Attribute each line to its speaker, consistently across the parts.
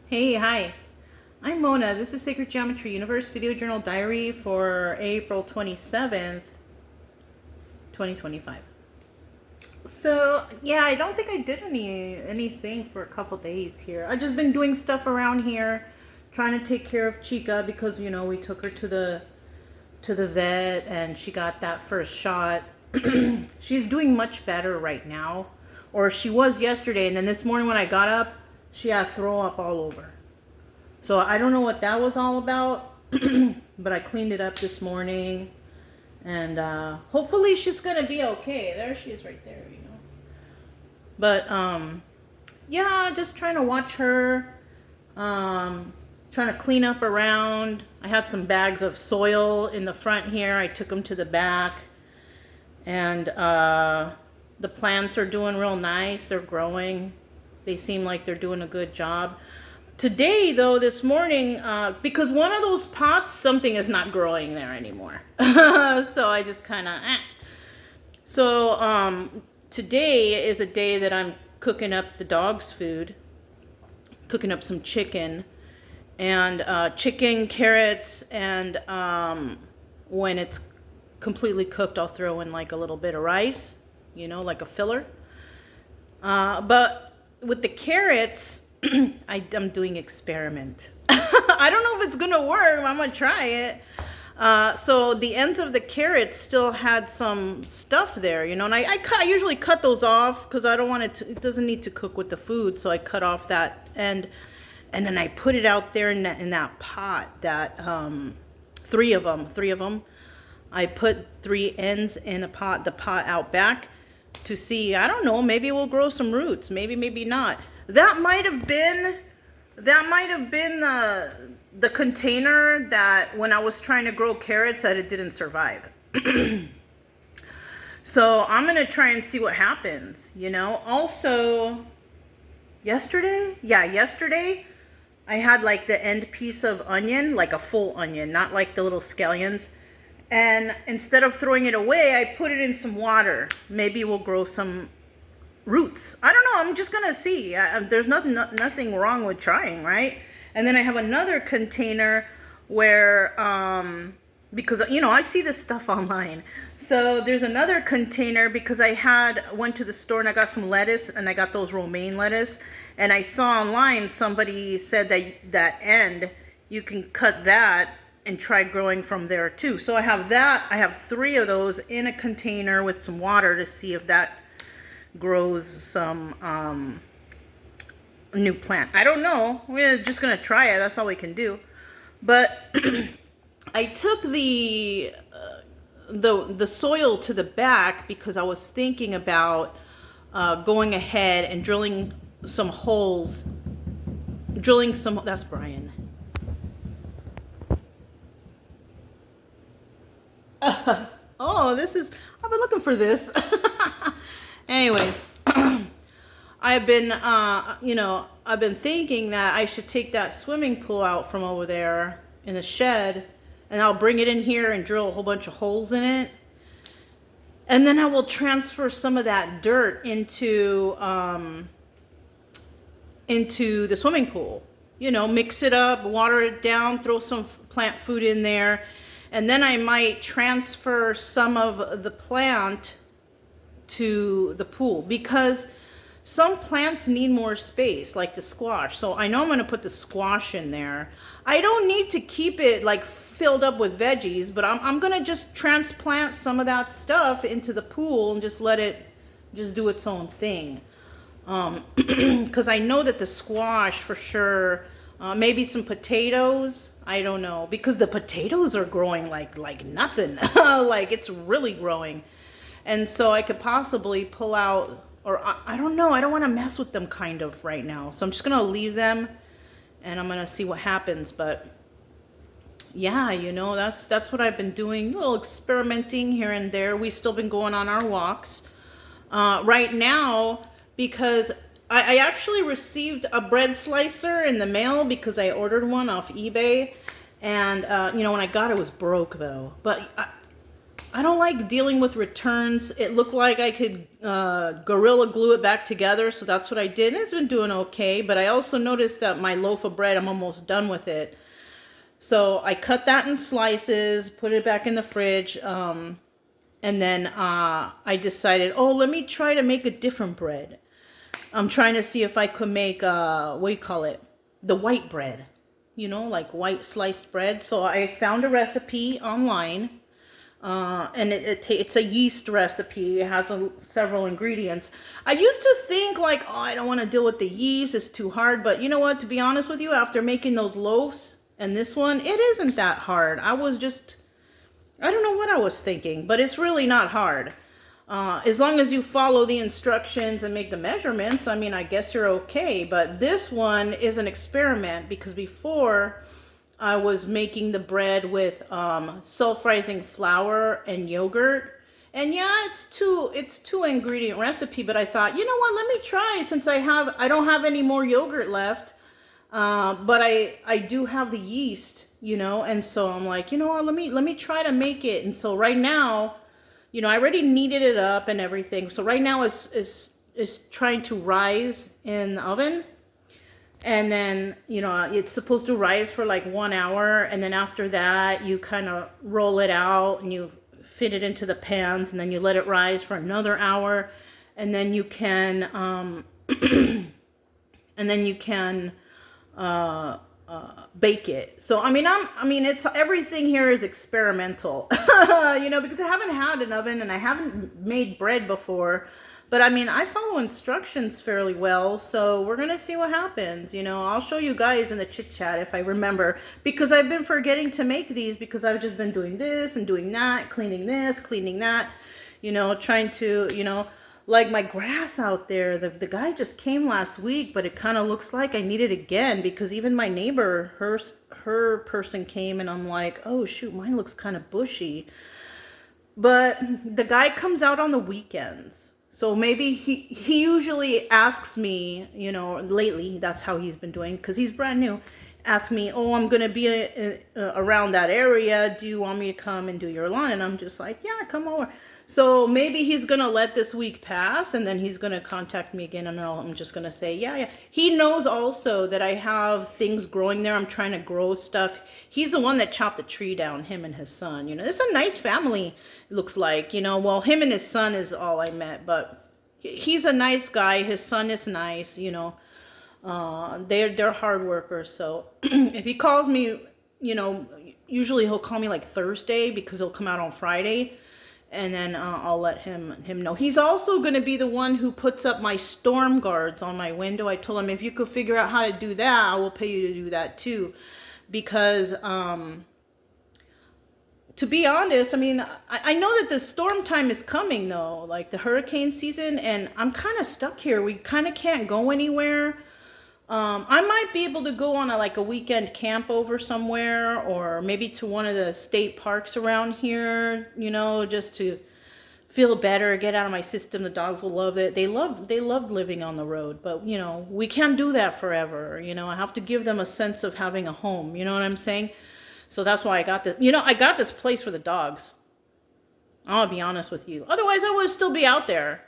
Speaker 1: Hey, hi. I'm Mona. This is Sacred Geometry Universe Video Journal Diary for April 27th, 2025. So, yeah, I don't think I did anything for a couple days here. I've just been doing stuff around here, trying to take care of Chica because, we took her to the vet and she got that first shot. She's doing much better right now, or she was yesterday, and then this morning when I got up, she had throw up all over. So I don't know what that was all about, but I cleaned it up this morning, and hopefully she's gonna be okay. There she is right there, But yeah, just trying to watch her, trying to clean up around. I had some bags of soil in the front here. I took them to the back, and the plants are doing real nice. They're growing. They seem like they're doing a good job. Today, though, this morning, because one of those pots, something is not growing there anymore. So I just kind of, So today is a day that I'm cooking up the dog's food, cooking up some chicken, and chicken, carrots, and when it's completely cooked, I'll throw in like a little bit of rice, like a filler. But with the carrots, I'm doing experiment. I don't know if it's gonna work. I'm gonna try it. So the ends of the carrots still had some stuff there, and I usually cut those off because I don't want it doesn't need to cook with the food, so I cut off that end, and then I put it out there in that pot, that three of them. I put 3 ends in a pot, the pot out back, to see, I don't know, maybe we'll grow some roots, maybe not. That might have been the container that when I was trying to grow carrots that it didn't survive. So I'm gonna try and see what happens, Also, yesterday I had like the end piece of onion, like a full onion, not like the little scallions. And instead of throwing it away, I put it in some water. Maybe we'll grow some roots. I don't know. I'm just going to see. There's nothing wrong with trying, right? And then I have another container where, because, I see this stuff online. So there's another container because I went to the store and I got some lettuce, and I got those romaine lettuce. And I saw online somebody said that end, you can cut that and try growing from there too. So I have that. I have 3 of those in a container with some water to see if that grows some new plant. I don't know. We're just gonna try it. That's all we can do. But I took the soil to the back because I was thinking about going ahead and drilling some holes. That's Brian. I've been looking for this. Anyways, I've been thinking that I should take that swimming pool out from over there in the shed, and I'll bring it in here and drill a whole bunch of holes in it. And then I will transfer some of that dirt into the swimming pool. Mix it up, water it down, throw some plant food in there. And then I might transfer some of the plant to the pool because some plants need more space, like the squash. So I know I'm going to put the squash in there. I don't need to keep it like filled up with veggies, but I'm going to just transplant some of that stuff into the pool and just let it just do its own thing. Because I know that the squash for sure, maybe some potatoes. I don't know, because the potatoes are growing like nothing. Like it's really growing. And so I could possibly pull out, or I don't know. I don't want to mess with them kind of right now. So I'm just going to leave them and I'm going to see what happens. But yeah, that's what I've been doing. A little experimenting here and there. We've still been going on our walks. Right now, because I actually received a bread slicer in the mail because I ordered one off eBay. And, when I got it, it was broke, though. But I don't like dealing with returns. It looked like I could Gorilla Glue it back together, so that's what I did. And it's been doing okay, but I also noticed that my loaf of bread, I'm almost done with it. So I cut that in slices, put it back in the fridge, and then I decided, oh, let me try to make a different bread. I'm trying to see if I could make, what do you call it? The white bread, you know, like white sliced bread. So I found a recipe online. And it's a yeast recipe. It has several ingredients. I used to think like, oh, I don't want to deal with the yeast. It's too hard. But you know what? To be honest with you, after making those loaves and this one, it isn't that hard. I don't know what I was thinking, but it's really not hard. As long as you follow the instructions and make the measurements, I mean, I guess you're okay. But this one is an experiment because before I was making the bread with self-rising flour and yogurt. And yeah, it's two ingredient recipe, but I thought, you know what, let me try since I don't have any more yogurt left. But I do have the yeast, you know, and so I'm like, you know what, let me try to make it. And so right now, you know, I already kneaded it up and everything. So right now it's trying to rise in the oven. And then, you know, it's supposed to rise for like 1 hour. And then after that, you kind of roll it out and you fit it into the pans. And then you let it rise for another hour. And then you can, bake it. So, I mean, it's everything here is experimental, you know, because I haven't had an oven and I haven't made bread before. But I mean, I follow instructions fairly well, so we're going to see what happens. You know, I'll show you guys in the chit chat if I remember, because I've been forgetting to make these because I've just been doing this and doing that, cleaning this, cleaning that, you know, trying to, you know, like my grass out there, the guy just came last week, but it kind of looks like I need it again because even my neighbor, her person came and I'm like, oh shoot, mine looks kind of bushy. But the guy comes out on the weekends. So maybe he usually asks me, you know, lately, that's how he's been doing, because he's brand new, asks me, oh, I'm going to be around that area. Do you want me to come and do your lawn? And I'm just like, yeah, come over. So maybe he's going to let this week pass, and then he's going to contact me again, and I'm just going to say, yeah. He knows also that I have things growing there. I'm trying to grow stuff. He's the one that chopped the tree down, him and his son. You know, it's a nice family, it looks like. You know, well, him and his son is all I met, but he's a nice guy. His son is nice, you know. They're hard workers. So if he calls me, you know, usually he'll call me like Thursday because he'll come out on Friday. And then I'll let him know. He's also going to be the one who puts up my storm guards on my window. I told him if you could figure out how to do that, I will pay you to do that too. Because to be honest, I mean, I know that the storm time is coming though, like the hurricane season, and I'm kind of stuck here. We kind of can't go anywhere. I might be able to go on a weekend camp over somewhere, or maybe to one of the state parks around here, you know, just to feel better, get out of my system. The dogs will love it. They loved living on the road, but you know, we can't do that forever. You know, I have to give them a sense of having a home. You know what I'm saying? So that's why I got this. You know, I got this place for the dogs. I'll be honest with you. Otherwise, I would still be out there.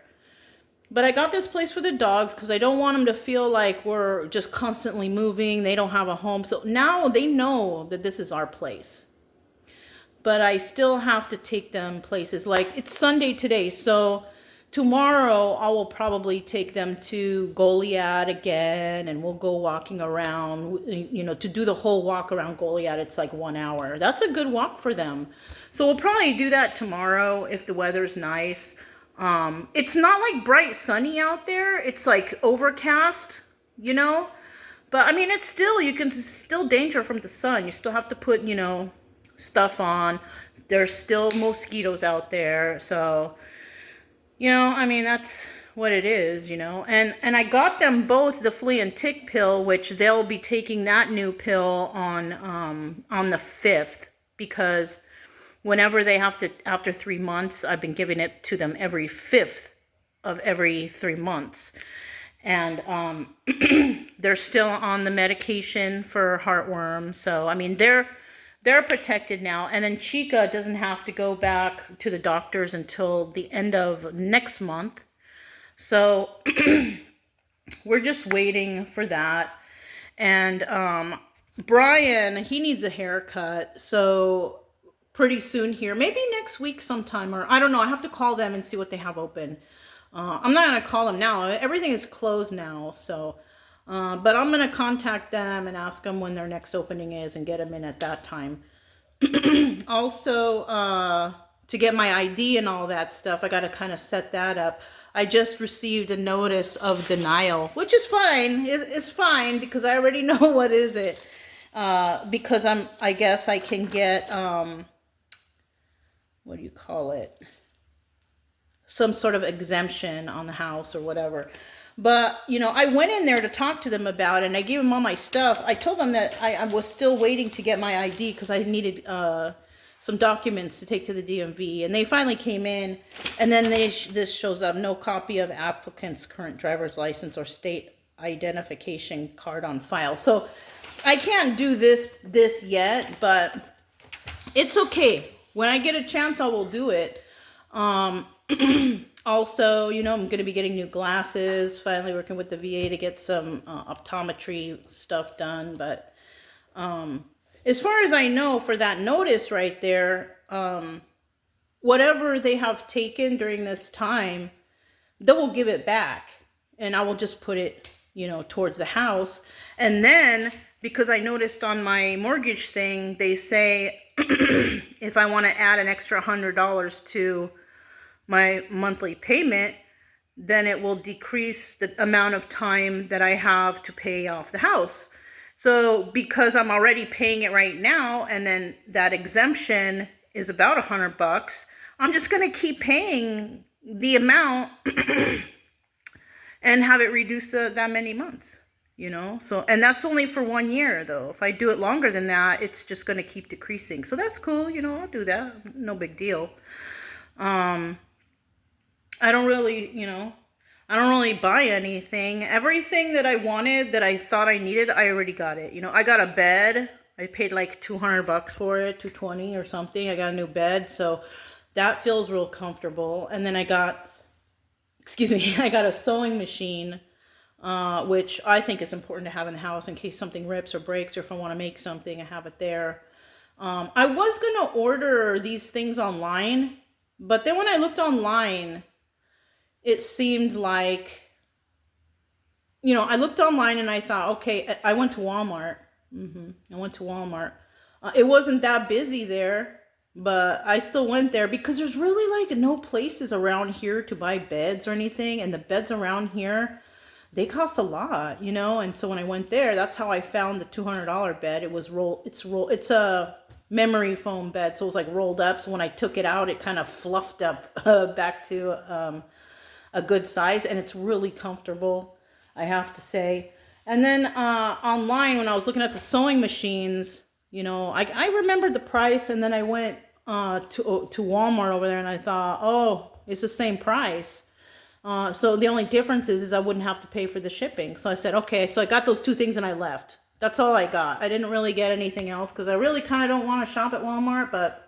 Speaker 1: But I got this place for the dogs because I don't want them to feel like we're just constantly moving. They don't have a home. So now they know that this is our place. But I still have to take them places. Like, it's Sunday today. So tomorrow I will probably take them to Goliad again. And we'll go walking around. You know, to do the whole walk around Goliad, it's like 1 hour. That's a good walk for them. So we'll probably do that tomorrow if the weather's nice. It's not like bright sunny out there. It's like overcast, you know, but I mean, it's still, you can still danger from the sun. You still have to put, you know, stuff on. There's still mosquitoes out there. So, you know, I mean, that's what it is, you know, and I got them both the flea and tick pill, which they'll be taking that new pill on the 5th, because whenever they have to, after 3 months, I've been giving it to them every 5th of every 3 months. And they're still on the medication for heartworm. So, I mean, they're they're protected now. And then Chica doesn't have to go back to the doctors until the end of next month. So we're just waiting for that. And Brian, he needs a haircut. So pretty soon here, maybe next week sometime, or I don't know. I have to call them and see what they have open. I'm not going to call them now. Everything is closed now. So, but I'm going to contact them and ask them when their next opening is and get them in at that time. Also, to get my ID and all that stuff, I got to kind of set that up. I just received a notice of denial, which is fine. It's fine because I already know what is it. Because I guess I can get, what do you call it? Some sort of exemption on the house or whatever. But, you know, I went in there to talk to them about it, and I gave them all my stuff. I told them that I was still waiting to get my ID because I needed some documents to take to the DMV. And they finally came in, and then this shows up, no copy of applicant's current driver's license or state identification card on file. So I can't do this yet, but it's okay. When I get a chance, I will do it. Also, you know, I'm going to be getting new glasses, finally working with the VA to get some optometry stuff done. But as far as I know, for that notice right there, whatever they have taken during this time, they will give it back. And I will just put it, you know, towards the house. And then, because I noticed on my mortgage thing, they say if I want to add an extra $100 to my monthly payment, then it will decrease the amount of time that I have to pay off the house. So because I'm already paying it right now, and then that exemption is about $100, I'm just going to keep paying the amount and have it reduced to that many months, you know? So, and that's only for 1 year though. If I do it longer than that, it's just going to keep decreasing. So that's cool. You know, I'll do that. No big deal. I don't really, you know, I don't really buy anything. Everything that I wanted, that I thought I needed, I already got it. You know, I got a bed. I paid like $200 for it, $220 or something. I got a new bed, so that feels real comfortable. And then I got, I got a sewing machine, which I think is important to have in the house in case something rips or breaks, or if I want to make something, I have it there. I was going to order these things online, but then when I looked online, it seemed like, you know, I looked online and I thought, okay, I went to Walmart. I went to Walmart. It wasn't that busy there, but I still went there because there's really like no places around here to buy beds or anything. And the beds around here, they cost a lot, you know? And so when I went there, that's how I found the $200 bed. It was it's a memory foam bed. So it was like rolled up. So when I took it out, it kind of fluffed up back to, a good size, and it's really comfortable, I have to say. And then online, when I was looking at the sewing machines, you know, I remembered the price, and then I went to Walmart over there, and I thought, oh, it's the same price. So the only difference is I wouldn't have to pay for the shipping. So I said, okay, so I got those two things and I left. That's all I got. I didn't really get anything else because I really kind of don't want to shop at Walmart, but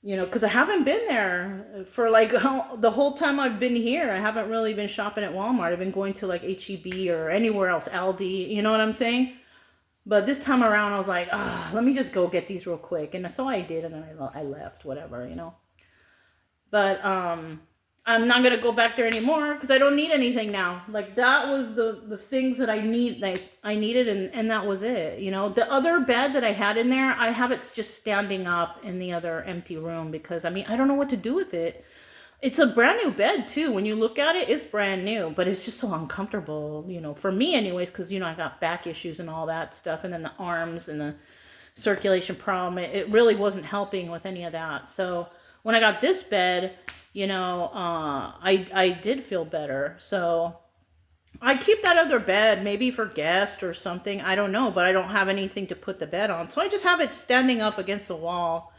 Speaker 1: you know, because I haven't been there for like the whole time I've been here. I haven't really been shopping at Walmart. I've been going to like H-E-B or anywhere else, Aldi, you know what I'm saying? But this time around, I was like, let me just go get these real quick. And that's all I did, and then I left, whatever, you know. But I'm not going to go back there anymore because I don't need anything now. Like, that was the things that I needed, and that was it. You know, the other bed that I had in there, I have it just standing up in the other empty room because, I mean, I don't know what to do with it. It's a brand new bed, too. When you look at it, it's brand new, but it's just so uncomfortable, you know, for me anyways, because, you know, I got back issues and all that stuff, and then the arms and the circulation problem. It really wasn't helping with any of that. So when I got this bed, you know, I did feel better. So I keep that other bed maybe for guests or something. I don't know, but I don't have anything to put the bed on. So I just have it standing up against the wall,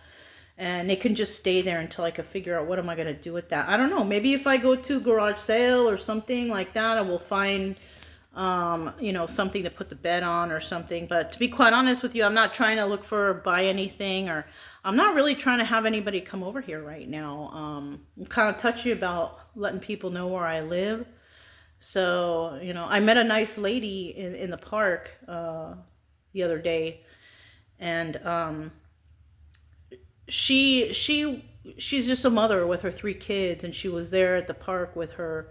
Speaker 1: and it can just stay there until I can figure out what am I going to do with that. I don't know. Maybe if I go to garage sale or something like that, I will find you know, something to put the bed on or something. But to be quite honest with you, I'm not trying to look for or buy anything, or I'm not really trying to have anybody come over here right now. I'm kind of touchy about letting people know where I live. So, you know, I met a nice lady in the park the other day, and she's just a mother with her 3 kids, and she was there at the park with her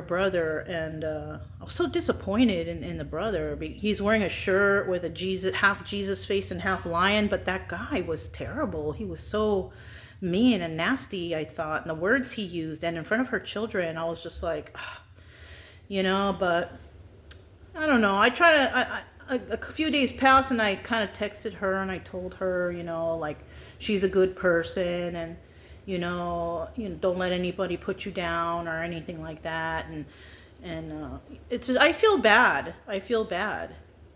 Speaker 1: brother, and I was so disappointed in the brother. He's wearing a shirt with a Jesus, half Jesus face and half lion, but that guy was terrible. He was so mean and nasty, I thought, and the words he used, and in front of her children, I was just like, you know. But I don't know. I try to. A few days passed, and I kind of texted her, and I told her, you know, like, she's a good person, and don't let anybody put you down or anything like that. And it's just, I feel bad.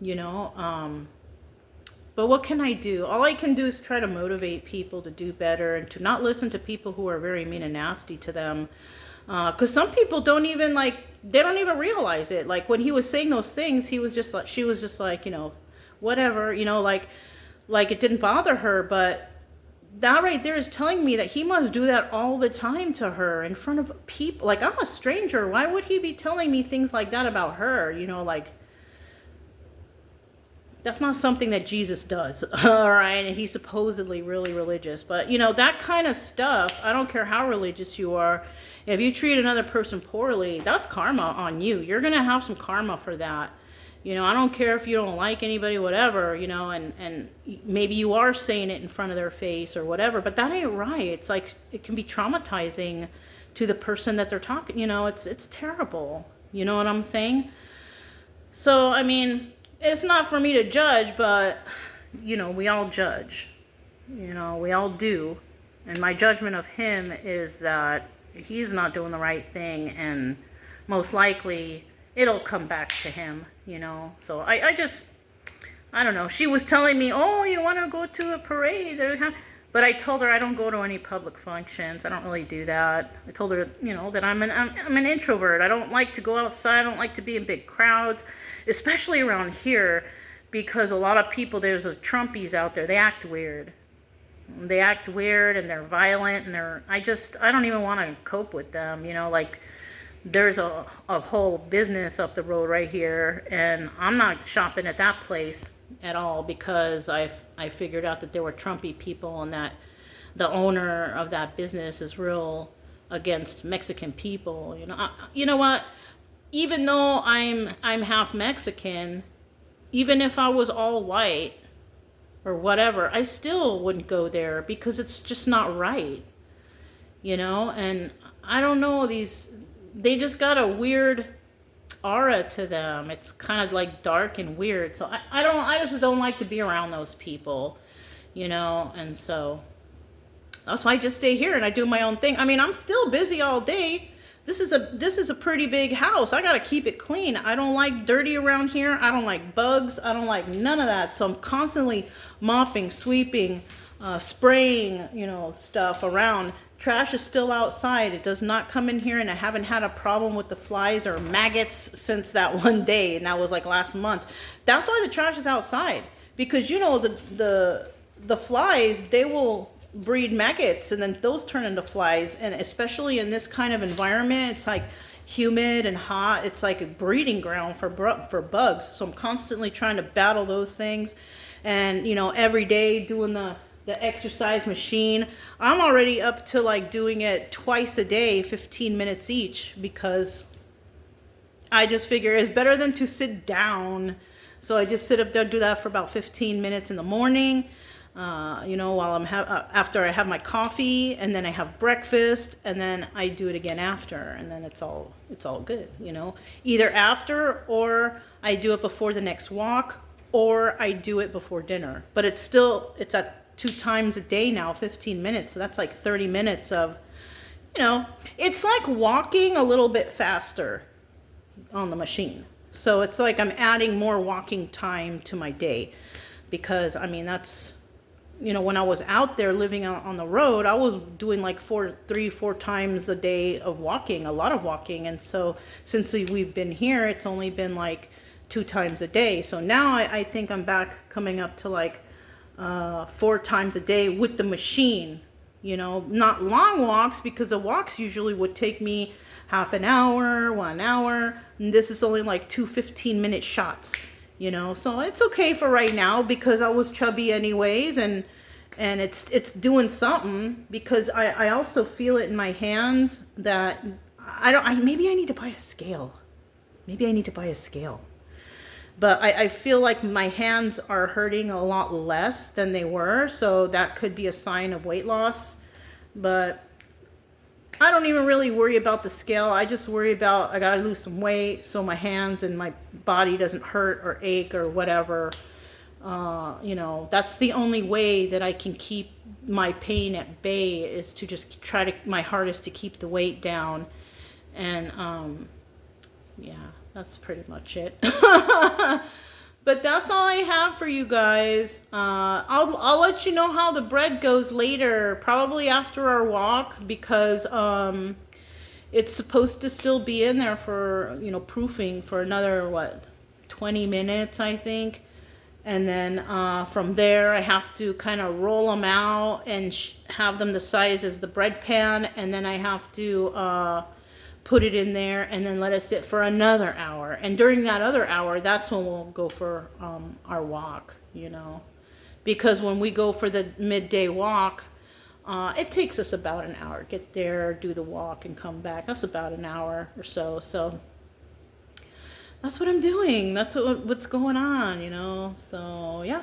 Speaker 1: You know. But what can I do? All I can do is try to motivate people to do better and to not listen to people who are very mean and nasty to them. Because some people don't even they don't even realize it. Like when he was saying those things, she was just like, you know, whatever, you know, like it didn't bother her. But that right there is telling me that he must do that all the time to her in front of people. Like, I'm a stranger. Why would he be telling me things like that about her? You know, like, that's not something that Jesus does. All right. And he's supposedly really religious. But, you know, that kind of stuff, I don't care how religious you are. If you treat another person poorly, that's karma on you. You're going to have some karma for that. You know, I don't care if you don't like anybody, whatever, you know, and maybe you are saying it in front of their face or whatever, but that ain't right. It's like, it can be traumatizing to the person that they're talking, you know, it's terrible. You know what I'm saying? So, I mean, it's not for me to judge, but, you know, we all judge. You know, we all do. And my judgment of him is that he's not doing the right thing, and most likely it'll come back to him, you know. So I don't know. She was telling me, oh, you want to go to a parade? But I told her I don't go to any public functions. I don't really do that. I told her, you know, that I'm an introvert. I don't like to go outside. I don't like to be in big crowds, especially around here, because a lot of people, there's a Trumpies out there. They act weird. And they're violent, and I don't even want to cope with them, you know. Like, there's a whole business up the road right here, and I'm not shopping at that place at all, because I figured out that there were Trumpy people, and that the owner of that business is real against Mexican people. You know, you know what? Even though I'm half Mexican, even if I was all white or whatever, I still wouldn't go there, because it's just not right. You know, and I don't know, they just got a weird aura to them. It's kind of like dark and weird. So I just don't like to be around those people, you know. And so that's why I just stay here and I do my own thing. I mean, I'm still busy all day. This is a pretty big house. I got to keep it clean. I don't like dirty around here. I don't like bugs. I don't like none of that. So I'm constantly mopping, sweeping, spraying, you know, stuff around. Trash is still outside. It does not come in here, and I haven't had a problem with the flies or maggots since that one day, and that was like last month. That's why the trash is outside, because, you know, the flies, they will breed maggots, and then those turn into flies. And especially in this kind of environment, it's like humid and hot. It's like a breeding ground for bugs. So I'm constantly trying to battle those things, and, you know, every day doing the exercise machine. I'm already up to like doing it twice a day, 15 minutes each, because I just figure it's better than to sit down. So I just sit up there, do that for about 15 minutes in the morning, you know, while after I have my coffee, and then I have breakfast, and then I do it again after, and then it's all good, you know. Either after, or I do it before the next walk, or I do it before dinner. But it's at 2 times a day now, 15 minutes. So that's like 30 minutes of, you know, it's like walking a little bit faster on the machine. So it's like I'm adding more walking time to my day, because, I mean, that's you know, when I was out there living out on the road, I was doing like 3-4 times a day of walking, a lot of walking. And so since we've been here, it's only been like 2 times a day. So now I think I'm back coming up to like 4 times a day with the machine, you know, not long walks, because the walks usually would take me half an hour, 1 hour. And this is only like 2 15-minute shots, you know, so it's okay for right now because I was chubby anyways, and it's doing something, because I also feel it in my hands that maybe I need to buy a scale. Maybe I need to buy a scale. But I feel like my hands are hurting a lot less than they were, so that could be a sign of weight loss. But I don't even really worry about the scale. I just worry about I gotta lose some weight so my hands and my body doesn't hurt or ache or whatever. You know, that's the only way that I can keep my pain at bay, is to just try my hardest to keep the weight down. And yeah, that's pretty much it. But that's all I have for you guys. I'll let you know how the bread goes later, probably after our walk, because it's supposed to still be in there for, you know, proofing for another, 20 minutes, I think. And then from there, I have to kind of roll them out and have them the size as the bread pan. And then I have to put it in there and then let it sit for another hour. And during that other hour, that's when we'll go for our walk, you know. Because when we go for the midday walk, it takes us about an hour. Get there, do the walk, and come back. That's about an hour or so. So that's what I'm doing. That's what's going on, you know. So yeah,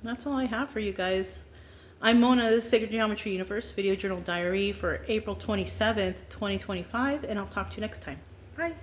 Speaker 1: that's all I have for you guys. I'm Mona, this is Sacred Geometry Universe Video Journal Diary for April 27th, 2025, and I'll talk to you next time. Bye.